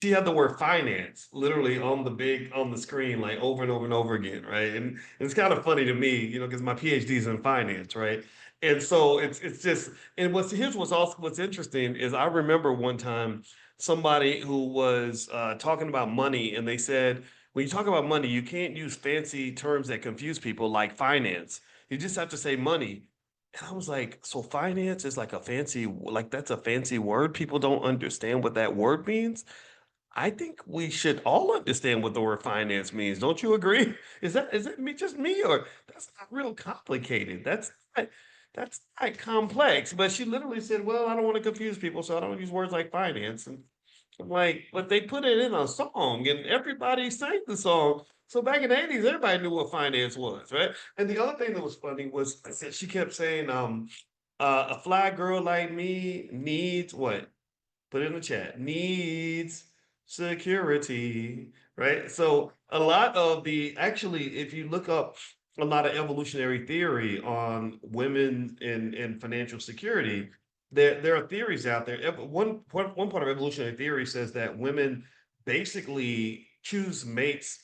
she had the word finance literally on the screen, like over and over and over again, right? And it's kind of funny to me, because my PhD is in finance, right? And so it's just, and what's interesting is I remember one time somebody who was talking about money, and they said, when you talk about money, you can't use fancy terms that confuse people like finance. You just have to say money. And I was like, so finance is like that's a fancy word. People don't understand what that word means. I think we should all understand what the word finance means. Don't you agree? Is it me, just me, or that's not real complicated? That's not complex. But she literally said, "Well, I don't want to confuse people, so I don't use words like finance." And I'm like, but they put it in a song, and everybody sang the song. So back in the 80s, everybody knew what finance was, right? And the other thing that was funny was I said she kept saying, a fly girl like me needs what? Put it in the chat. Needs security, right? So a lot of actually, if you look up a lot of evolutionary theory on women and financial security, there are theories out there. One part of evolutionary theory says that women basically choose mates,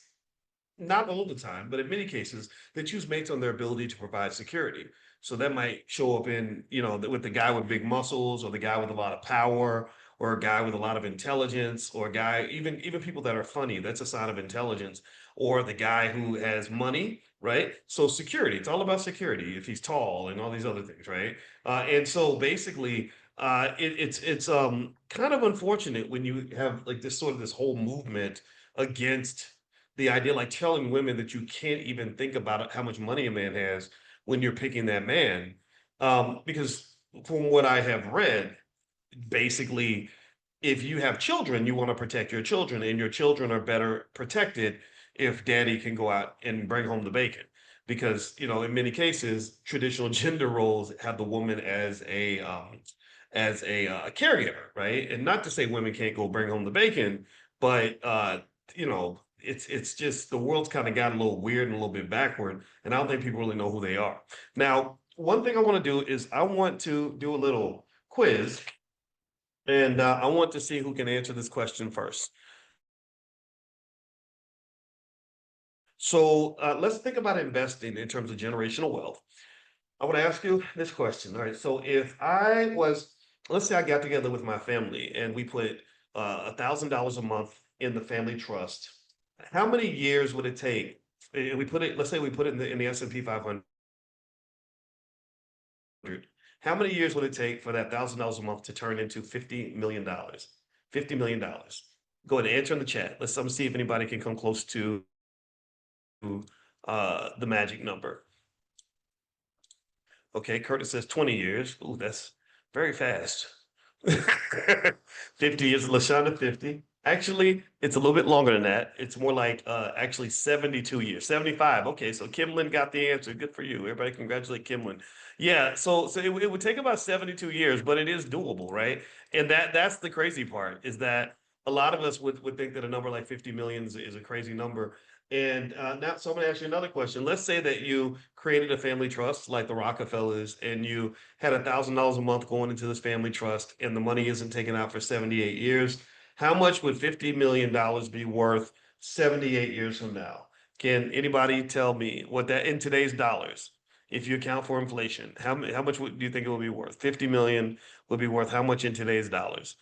not all the time, but in many cases, they choose mates on their ability to provide security. So that might show up in, with the guy with big muscles, or the guy with a lot of power, or a guy with a lot of intelligence, or a guy, even people that are funny, that's a sign of intelligence, or the guy who has money, right? So security, it's all about security if he's tall and all these other things, right? And so basically, it's kind of unfortunate when you have like this whole movement against the idea, like telling women that you can't even think about how much money a man has when you're picking that man. Because from what I have read, basically, if you have children, you want to protect your children, and your children are better protected if daddy can go out and bring home the bacon. Because, in many cases, traditional gender roles have the woman as a caregiver, right? And not to say women can't go bring home the bacon, but it's just the world's kind of got a little weird and a little bit backward, and I don't think people really know who they are. Now, one thing I want to do is I want to do a little quiz, and I want to see who can answer this question first. So let's think about investing in terms of generational wealth. I want to ask you this question. All right. So let's say I got together with my family and we put $1,000 a month in the family trust. How many years would it take? We put it. Let's say we put it in the S&P 500. How many years would it take for that $1,000 a month to turn into $50 million? $50 million. Go ahead and answer in the chat. Let's see if anybody can come close to the magic number. Okay, Curtis says 20 years. Ooh, that's very fast. 50 years, LaShonda 50. Actually, it's a little bit longer than that. It's more like actually 72 years. 75. Okay, so Kimlin got the answer. Good for you. Everybody congratulate Kimlin. Yeah, so it would take about 72 years, but it is doable, right? And that's the crazy part, is that a lot of us would think that a number like 50 million is a crazy number. And now, so I'm going to ask you another question. Let's say that you created a family trust like the Rockefellers, and you had $1,000 a month going into this family trust, and the money isn't taken out for 78 years. How much would $50 million be worth 78 years from now? Can anybody tell me what that in today's dollars, if you account for inflation, how much do you think it would be worth? 50 million would be worth how much in today's dollars?